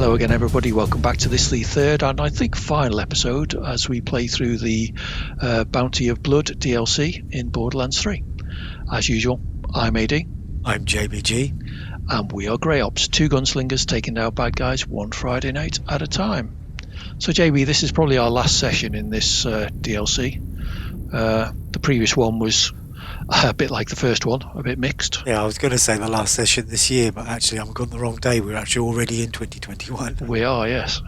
Hello again, everybody. Welcome back to this, the third and I think final episode as we play through the Bounty of Blood DLC in Borderlands 3. As usual, I'm AD. I'm JBG. And we are Grey Ops, two gunslingers taking down bad guys one Friday night at a time. So JB, this is probably our last session in this DLC. The previous one was a bit like the first one, a bit mixed. Yeah, I was going to say the last session this year, but actually I'm on the wrong day. We're actually already in 2021. We are, yes.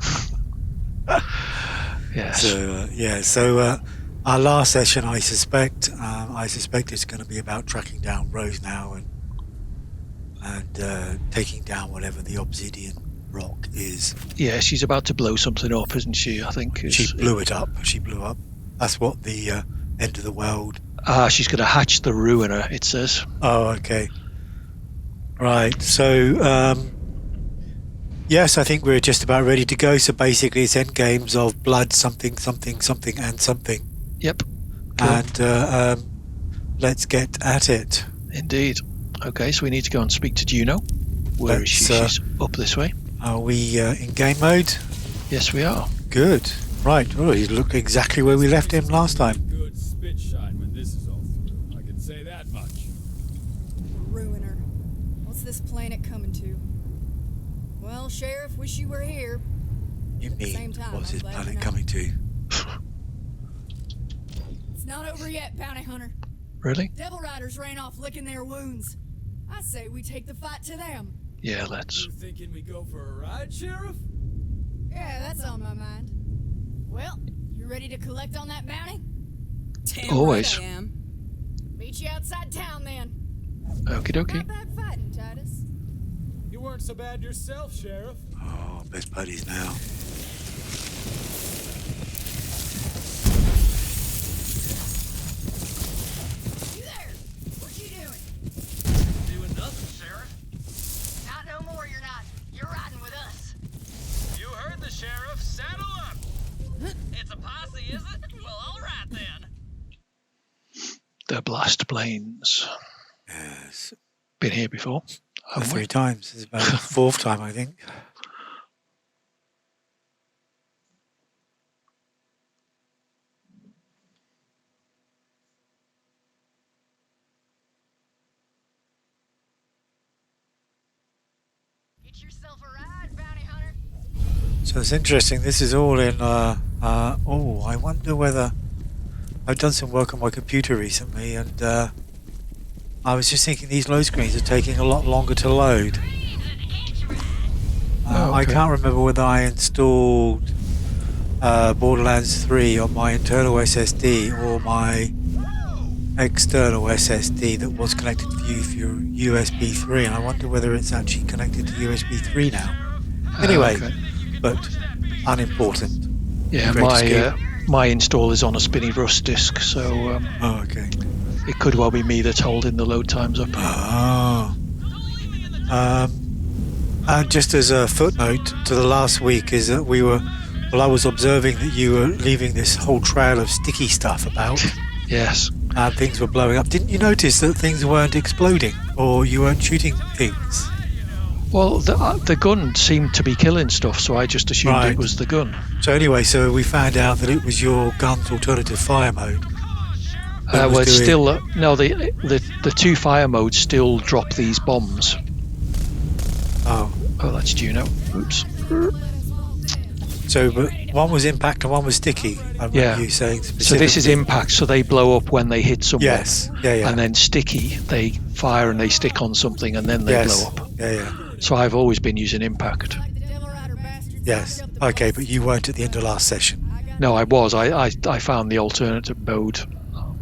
Yes. So our last session, I suspect it's going to be about tracking down Rose now and taking down whatever the obsidian rock is. Yeah, she's about to blow something up, isn't she? I think she blew it up. She blew up. That's what the end of the world. She's going to hatch the Ruiner, it says. Oh, okay. Right. So, yes, I think we're just about ready to go. So basically, it's end games of blood, something, something, something, and something. Yep. Cool. And let's get at it. Indeed. Okay, so we need to go and speak to Juno. Where is she? She's up this way. Are we in game mode? Yes, we are. Good. Right. Oh, he looked exactly where we left him last time. Good spit shine when this is all through. I can say that much. Ruiner. What's this planet coming to? Well, Sheriff, wish you were here. You At the same mean, time, what's I'm this glad planet you're not. coming to? It's not over yet, Bounty Hunter. Really? Devil Riders ran off licking their wounds. I say we take the fight to them. Yeah, let's. You thinking we go for a ride, Sheriff? Yeah, that's on my mind. Well, you ready to collect on that bounty? Damn Always. right I am. Meet you outside town then. Okie dokie. Not bad fighting, Titus. You weren't so bad yourself, Sheriff. Oh, best buddies now. You there? What you doing? Doing nothing, Sheriff. Not no more, you're not. You're riding with us. You heard the sheriff. Saddle up. It's a posse, is it? Well, all right then. The Blast Plains. Yes. Been here before. haven't we? 3 times. It's about the 4th time, I think. Get yourself a ride, Bounty Hunter. So it's interesting. This is all in. Oh, I wonder whether I've done some work on my computer recently, and I was just thinking these load screens are taking a lot longer to load. I okay. can't remember whether I installed Borderlands 3 on my internal SSD or my external SSD that was connected to USB 3, and I wonder whether it's actually connected to USB 3 now. Anyway, Okay. but unimportant. Yeah, Great escape. my install is on a spinny Rust disk, so Oh, okay. it could well be me that's holding the load times up. Oh. And just as a footnote to the last week is that I was observing that you were leaving this whole trail of sticky stuff about, Yes. and things were blowing up. Didn't you notice that things weren't exploding, or you weren't shooting things? Well, the gun seemed to be killing stuff, so I just assumed Right. it was the gun. So anyway, so we found out that it was your gun's alternative fire mode. that was Well, it's doing- still no. The 2 fire modes still drop these bombs. Oh, Oh, that's Juno. Oops. so but one was impact and one was sticky. I remember Yeah. you saying So this is specifically. impact, so they blow up when they hit someone. Yes. Yeah. And then sticky, they fire and they stick on something and then they Yes. blow up. Yeah. So I've always been using impact. Like the Devil Rider bastards. Yes. loaded up the Okay, boats. but you weren't at the end of last session. I got No, I was. I found the alternative mode.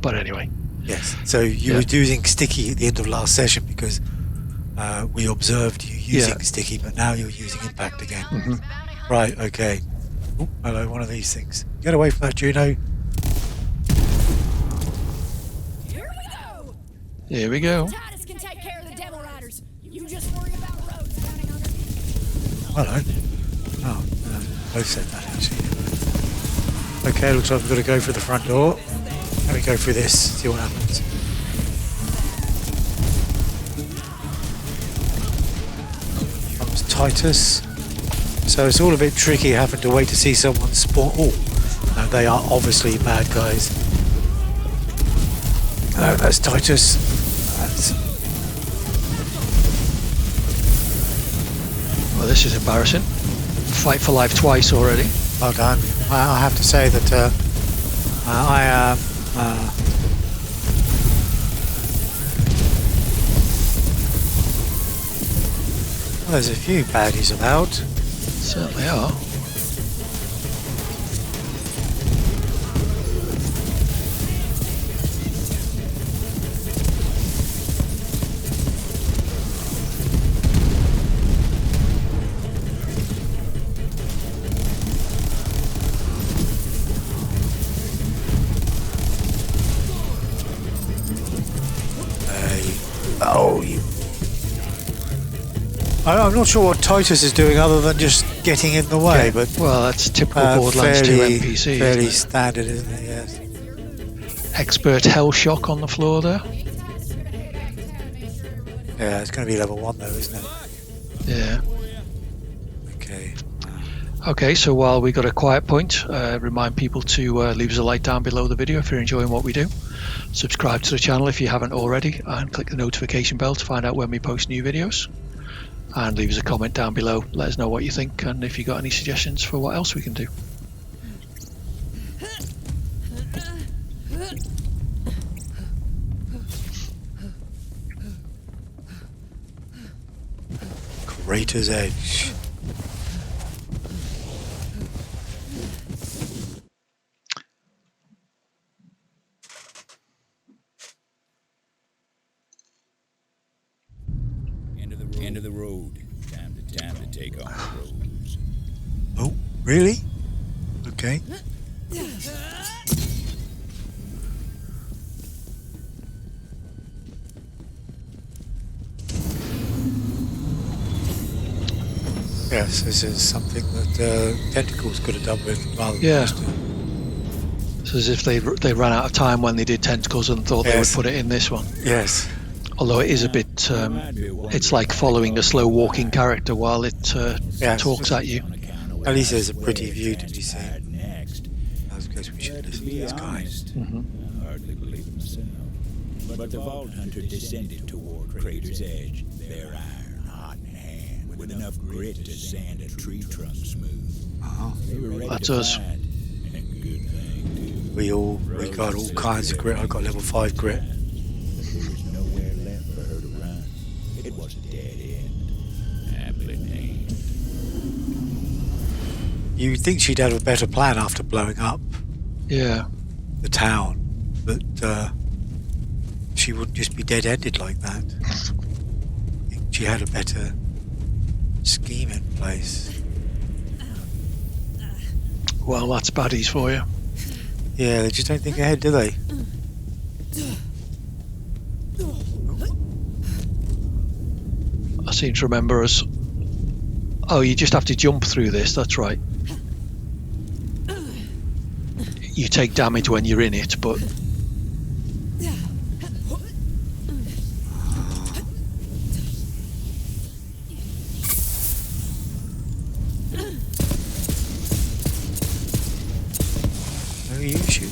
But anyway. Yes. So you Yeah. were using sticky at the end of last session because we observed you using Yeah. sticky, but now you're using impact again. Mhm. Right. Okay. Oh, hello. One of these things. Get away from that, Juno. Here we go. Here we go. Titus can take care of the Devil Riders. You just worry about Rose, Bounty Hunter. Hello. Oh, both said that actually. Okay, looks like we've got to go through the front door. Let me go through this, see what happens. Comes Titus. So it's all a bit tricky having to wait to see someone spawn. Oh, no, they are obviously bad guys. No, that's Titus. That's... Well, this is embarrassing. Fight for life twice already. Well done. I have to say that I am. Well, there's a few baddies about. Certainly are. I'm not sure what Titus is doing other than just getting in the way, but well, that's typical Borderlands 2 NPC. Fairly standard, isn't it? Yes. Expert hell shock on the floor there. Yeah, it's going to be level 1 though, isn't it? Yeah. Okay. Okay, so while we got a quiet point, remind people to leave us a like down below the video if you're enjoying what we do. Subscribe to the channel if you haven't already, and click the notification bell to find out when we post new videos. And leave us a comment down below, let us know what you think, and if you got any suggestions for what else we can do. Crater's Edge. End of the road. Time to take on the roads. Oh, really? Okay. Yes, this is something that Tentacles could have done with rather than Yeah. us to. It's as if they ran out of time when they did Tentacles and thought they would Yes. put it in this one. Yes. Although it is a bit, it's like following a slow walking character while it Yes. talks at you. At least there's a pretty view to be seen. I suppose we should listen to this guy. Mm-hmm. Hardly believe it myself. But the Vault Hunter descended toward Crater's Edge, their iron hot in hand, with enough grit to sand a tree trunk smooth. Uh-huh. They were ready That's to us. fight, and good thing too. We got all kinds of grit. I got level 5 grit. There was nowhere left for her to run. It was a dead end. Aptly named. You'd think she'd have a better plan after blowing up Yeah. the town, but she wouldn't just be dead-ended like that. I think she had a better scheme in place. Well, that's baddies for you. Yeah, they just don't think ahead, do they? I seem to remember us. Oh, you just have to jump through this. That's right. You take damage when you're in it, but Where are you shooting?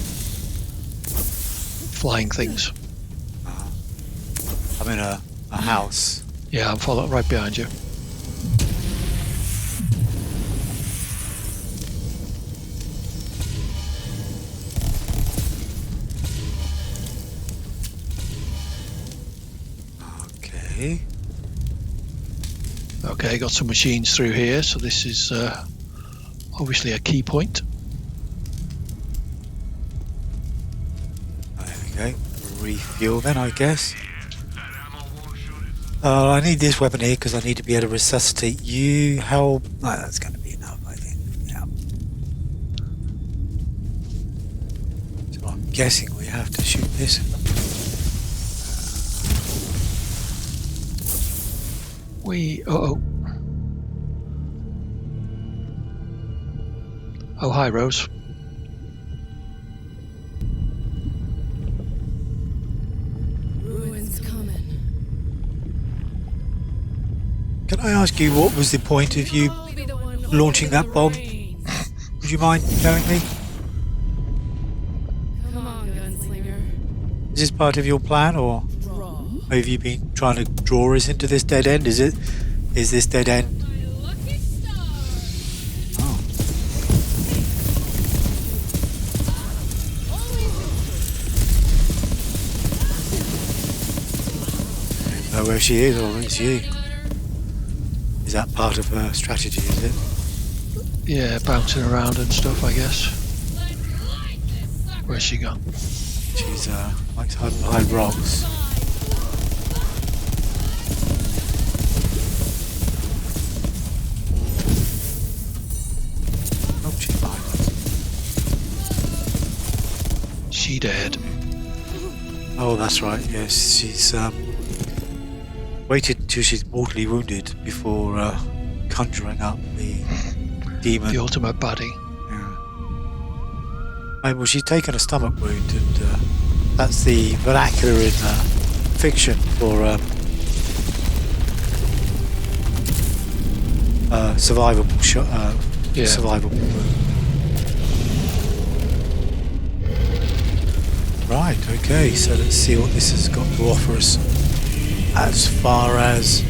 flying things. I'm in a house. Yeah, I'm following right behind you. Okay. Okay, got some machines through here, so this is obviously a key point. There we go. Refuel then, I guess. I need this weapon here because I need to be able to resuscitate you. Help. No, that's going to be enough, I think. Yeah. So I'm guessing we have to shoot this. Oh, hi, Rose. Ruin's coming. Can I ask you what was the point of you I'll be the one launching that bomb? Would you mind telling me? Come on, gunslinger. Is this part of your plan, or Draw. have you been trying to draw us into this dead end? Is this dead end? My lucky star. Oh. I don't know where she is, or it's you. Is that part of her strategy, is it? Yeah, bouncing around and stuff, I guess. Where's she gone? She's likes hiding behind rocks. Oh, she's behind us. She dead. Oh, that's right. Yes, she's waited till she's mortally wounded before conjuring up the demon. The ultimate baddie. Yeah. Well, she's taken a stomach wound, and that's the vernacular in fiction for survivable Yeah. survivable wound. Right. Okay. So let's see what this has got to offer us. As far as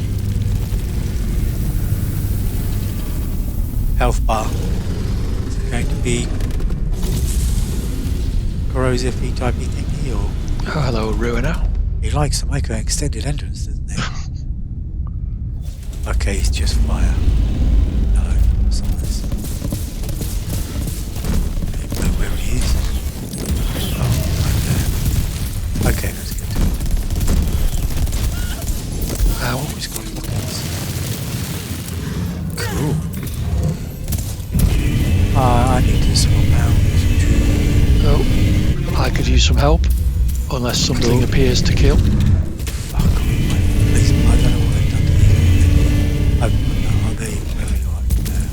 health bar, is it going to be corrosive type thingy, or Oh, hello, Ruiner. he likes to make an extended entrance, doesn't he? Okay, it's just fire. No, silence. I don't know where he is. Oh, right there. Okay, let's get to it. Ow. He's got pockets. Cool. I need to swap out. Oh, I could use some help. Unless something Cool. appears to kill. Oh, God, please, I don't know what they've done to these. Oh, no, there you go. There.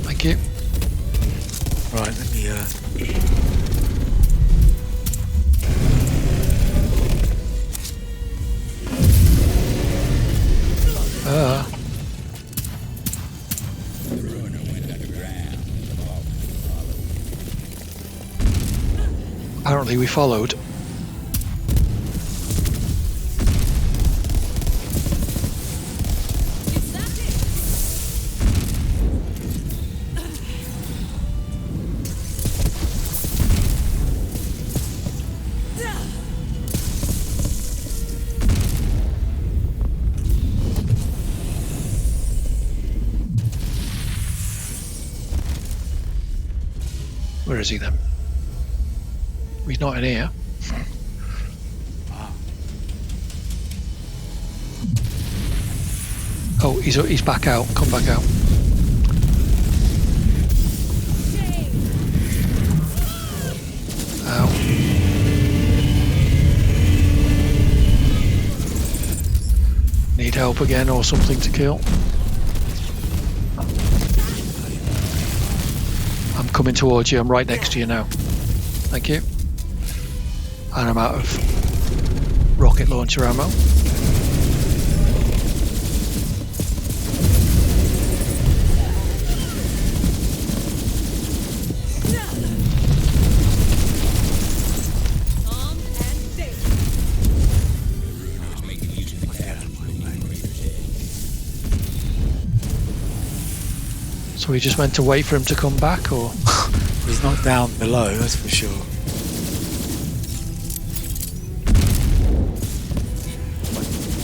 Thank you. Right, let me, The ruiner went underground. The vault followed. Apparently we followed. Where is he then? He's not in here. Oh, he's back out. Come back out. Ow. Need help again or something to kill? I'm coming towards you. I'm right next to you now. Thank you. And I'm out of rocket launcher ammo. So we just meant to wait for him to come back, or? he's not down below, that's for sure.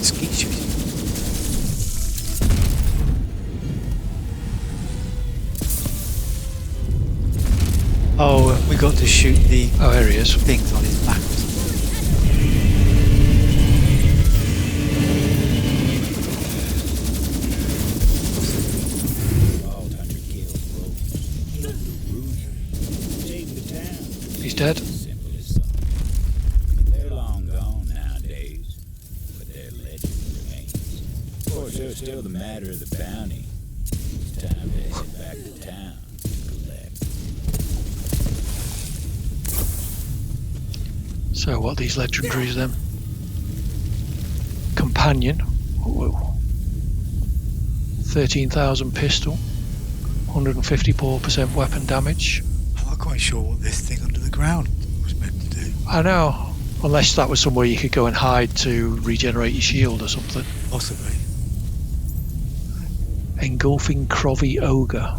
Skeet shooting. Oh, we got to shoot the Oh, here he is. things on his back. Vault hunter killed Rose. The ruiner saved the town. He's dead. Simple as something. They're long gone nowadays, but their legend remains. Of course, there's still the matter of the bounty. It's time to head back to town to collect. So what are these legendaries then? Companion. Whoa. 13,000 pistol, 154% weapon damage. I'm not quite sure what this thing under the ground was meant to do. I know, unless that was somewhere you could go and hide to regenerate your shield or something. Possibly. Engulfing Crovy Ogre.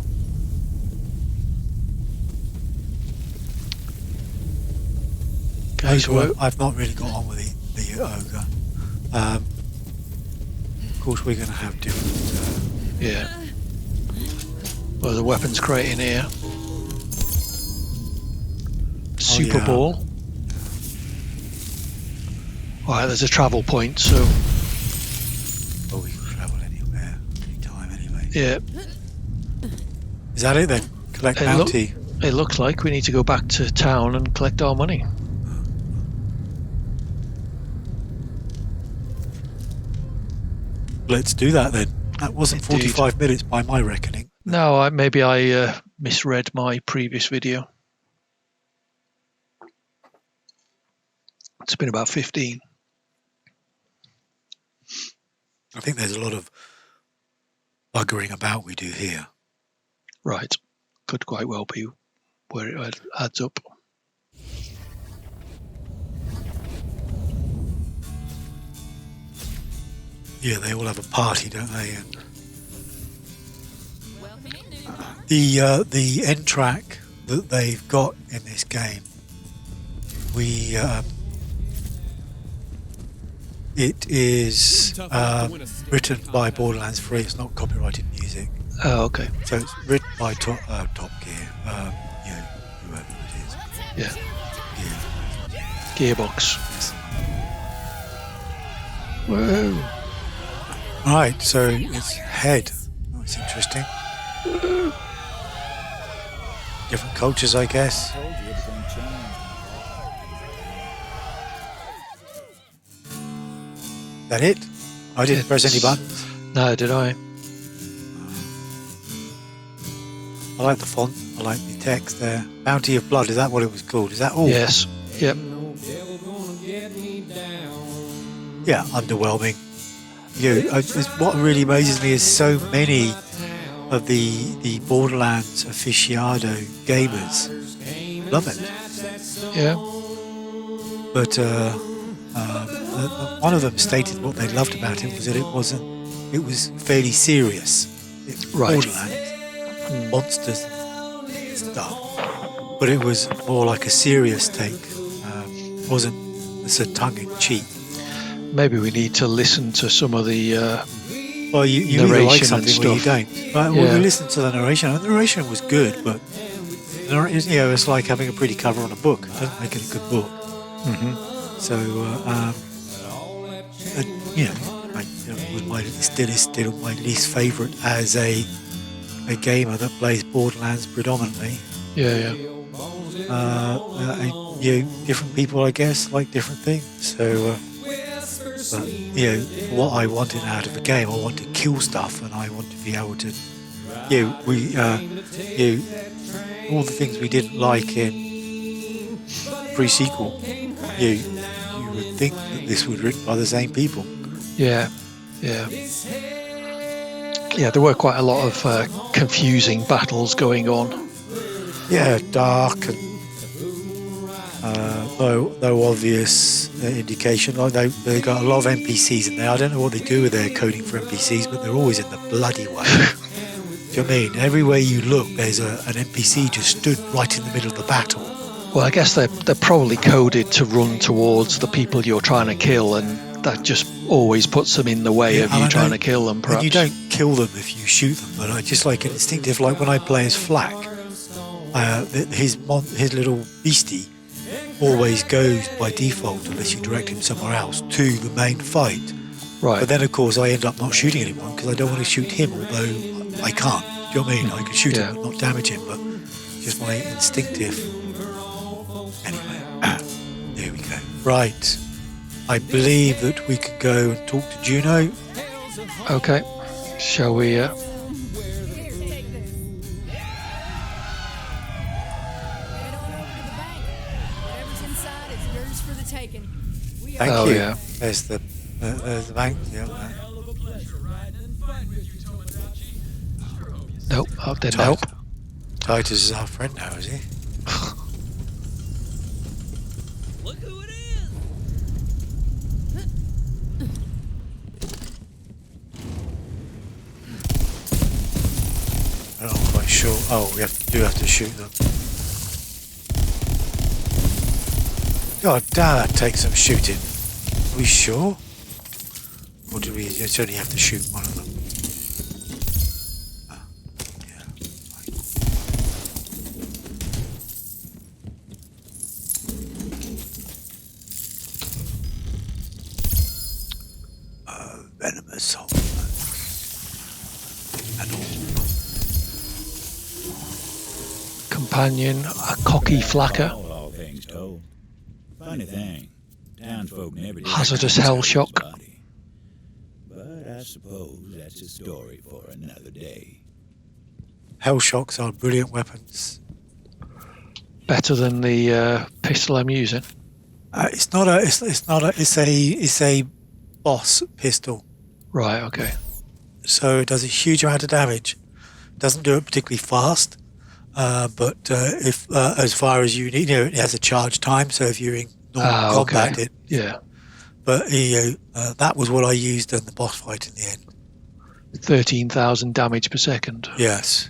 Okay, so I've not really got on with the ogre. Of course, we're going to have different. yeah. Well, the weapons crate in here. Super yeah. Ball. Alright, there's a travel point, so Oh, we can travel anywhere, anytime, anyway. yeah. Is that it then? Collect bounty. It looks like we need to go back to town and collect our money. Let's do that then. That wasn't Indeed. 45 minutes by my reckoning. No, maybe I misread my previous video. It's been about 15. I think there's a lot of buggering about we do here. Right. Could quite well be where it adds up. Yeah, they all have a party, don't they? And the end track that they've got in this game, it is written by Borderlands 3. It's not copyrighted music, Oh, okay. so it's written by Top Gear, whoever it is. Yeah. Gear. Gearbox. Yes. Whoa. Right, so it's head. Oh, it's interesting. Different cultures, I guess. Told you everything changed. That it? I didn't press any buttons. No, did I? I like the font. I like the text there. Bounty of Blood. Is that what it was called? Is that all? Yes. Yep. Yeah, underwhelming. What really amazes me is so many of the Borderlands aficionado gamers love it. Yeah. But one of them stated what they loved about it was that it was fairly serious. Right. Borderlands, monsters and stuff. But it was more like a serious take. Wasn't so tongue-in-cheek. Maybe we need to listen to some of the Well, you either like narration something and or you stuff. don't. Right, well, Yeah. we listened to the narration. The narration was good, but it's like having a pretty cover on a book. It doesn't make it a good book. Mhm. So, it was still my least favourite as a gamer that plays Borderlands predominantly. Yeah. Different people, I guess, like different things. So, but what I wanted out of a game, I want to kill stuff, and I want to be able to, all the things we didn't like in pre-sequel. You would think that this was written by the same people. Yeah. There were quite a lot of confusing battles going on. Yeah, dark and no obvious indication. Like they got a lot of NPCs in there. I don't know what they do with their coding for NPCs, but they're always in the bloody way. Do you know what I mean? Everywhere you look, there's an NPC just stood right in the middle of the battle. Well, I guess they're probably coded to run towards the people you're trying to kill, and that just always puts them in the way of you trying to kill them, perhaps. And you don't kill them if you shoot them, but I just like an instinctive, like when I play as Flak, his little beastie always goes by default, unless you direct him somewhere else, to the main fight. Right. But then, of course, I end up not shooting anyone because I don't want to shoot him, although I can't. Do you know what I mean? I can shoot him but not damage him, but just my instinctive. Anyway, there we go. Right. I believe that we could go and talk to Juno. Okay. Shall we? Here, take this. Head on over to the bank. Whatever's inside is yours for the taking. We are Thank you. Yeah. There's the bank. Yeah. Nope, that didn't help. Titus is our friend now, is he? Look who it is! I'm not quite sure. Oh, we do have to shoot them. God damn, that takes some shooting. Are we sure? Or do we just only have to shoot one of them? Ah, yeah. Venomous hormones. And all. Companion, a cocky flacker. All things told. Funny thing, townsfolk never did. Hazardous hell shock. Body. But I suppose that's a story for another day. Hell shocks are brilliant weapons. Better than the pistol I'm using. It's a boss pistol, Right, okay. so it does a huge amount of damage. Doesn't do it particularly fast, but if as far as you need, it has a charge time. So if you're in normal combat, okay. Yeah. But that was what I used in the boss fight in the end. 13,000 damage per second. Yes,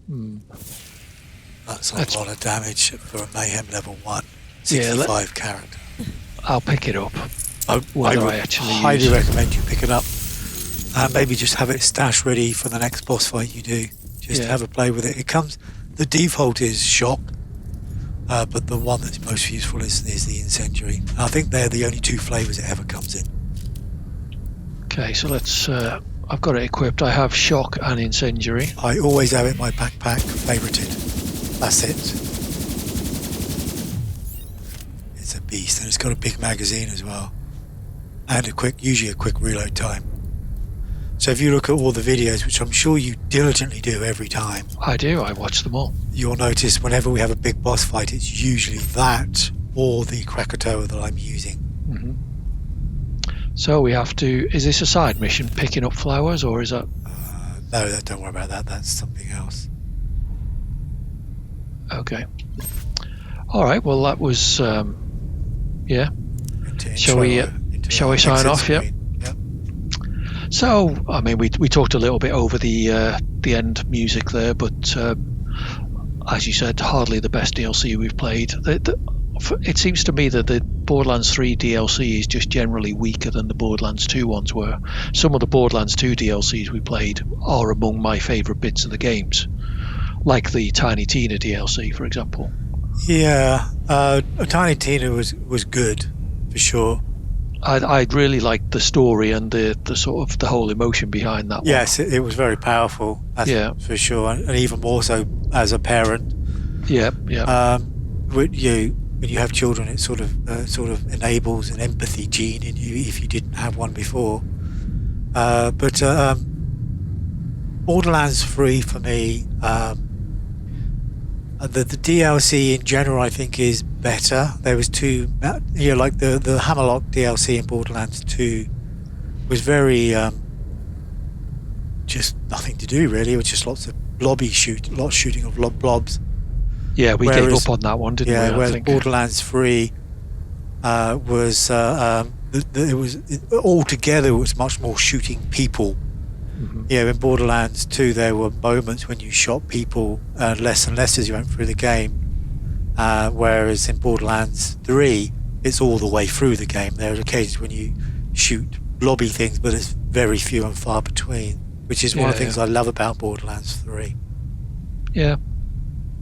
Hmm. that's a That's- lot of damage for a Mayhem level 1, Yeah, 65 character. I'll pick it up. I Whether would I actually highly use- recommend you pick it up. Maybe just have it stashed ready for the next boss fight you do. Just Yeah. have a play with it. It comes. The default is shock, but the one that's most useful is the incendiary. And I think they're the only two flavors it ever comes in. Okay, so let's. I've got it equipped. I have shock and incendiary. I always have it in my backpack, favorited. That's it. It's a beast, and it's got a big magazine as well, and usually a quick reload time. So if you look at all the videos, which I'm sure you diligently do every time, I do. I watch them all. you'll notice whenever we have a big boss fight, it's usually that or the Krakatoa that I'm using. Hmm. So we have to. Is this a side mission, picking up flowers, or is that? No, don't worry about that. That's something else. Okay. All right. Well, that was. Yeah. Shall we sign off? Yeah. Yep. So, I mean, we talked a little bit over the end music there, but as you said, hardly the best DLC we've played. It seems to me that the Borderlands 3 DLC is just generally weaker than the Borderlands 2 ones were. Some of the Borderlands 2 DLCs we played are among my favourite bits of the games, like the Tiny Tina DLC, for example. Yeah, Tiny Tina was good for sure. I really liked the story and the sort of the whole emotion behind that one. Yes, it was very powerful. That's Yeah. for sure, and even more so as a parent. Yeah, yeah. When you have children, it sort of enables an empathy gene in you if you didn't have one before. But Borderlands 3 for me, the DLC in general, I think, is better. There was two, like the Hammerlock DLC in Borderlands 2 was very just nothing to do really. It was just lots of shooting of blobs. Yeah, we gave Whereas- up on that one, didn't we? I whereas think. Borderlands 3 was it was altogether it was much more shooting people. Mhm. In Borderlands 2 there were moments when you shot people less and less as you went through the game, whereas in Borderlands 3 it's all the way through the game. There are occasions when you shoot blobby things, but it's very few and far between, which is one of the things I love about Borderlands 3. Yeah.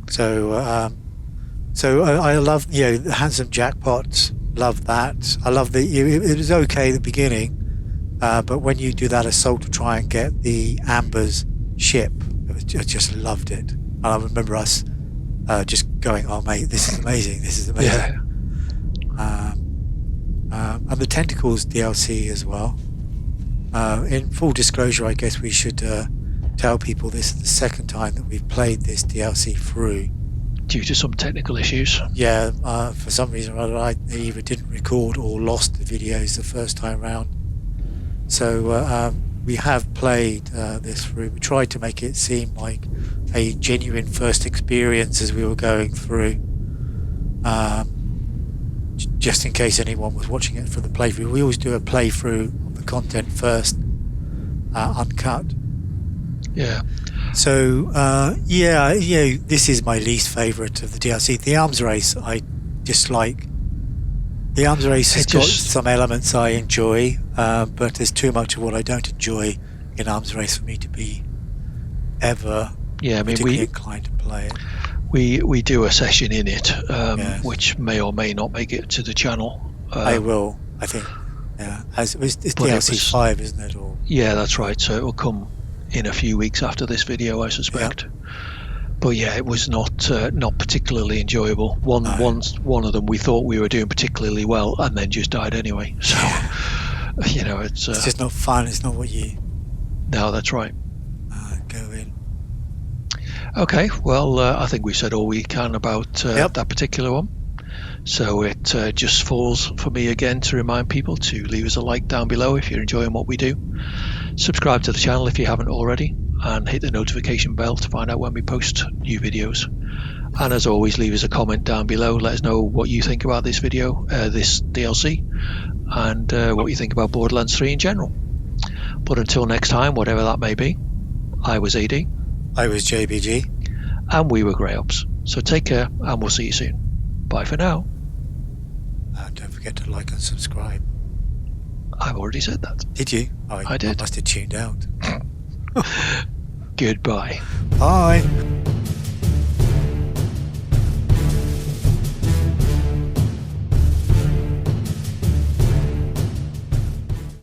So I love the handsome jackpots. Love that. I love it was okay at the beginning, but when you do that assault to try and get the Amber's ship, I just loved it. And I remember us just going, "Oh mate, this is amazing! This is amazing!" Yeah. And the Tentacles DLC as well. In full disclosure, I guess we should tell people this is the second time that we've played this DLC through. Due to some technical issues. Yeah, for some reason or other, I either didn't record or lost the videos the first time round. So we have played this through. We tried to make it seem like a genuine first experience as we were going through. Just in case anyone was watching it for the playthrough, we always do a playthrough of the content first, uncut. Yeah. So this is my least favourite of the DLC. The arms race I dislike. The arms race has got some elements I enjoy, but there's too much of what I don't enjoy in arms race for me to be ever particularly inclined to play it. We do a session in it, which may or may not make it to the channel. I will, I think. Yeah, it's DLC 5, isn't it? Or yeah, that's right. So it will come in a few weeks after this video, I suspect. But yeah, it was not particularly enjoyable. One of them we thought we were doing particularly well, and then just died anyway. So it's just not fun. It's not what you. No, that's right. Go in. Okay, well, I think we said all we can about that particular one. So it just falls for me again to remind people to leave us a like down below if you're enjoying what we do. Subscribe to the channel if you haven't already, and hit the notification bell to find out when we post new videos. And as always, leave us a comment down below. Let us know what you think about this video, this DLC, and what you think about Borderlands 3 in general. But until next time, whatever that may be, I was AD. I was JBG. And we were Grey Ops. So take care, and we'll see you soon. Bye for now. Don't forget to like and subscribe. I've already said that. Did you? I did. I must have tuned out. Goodbye. Bye.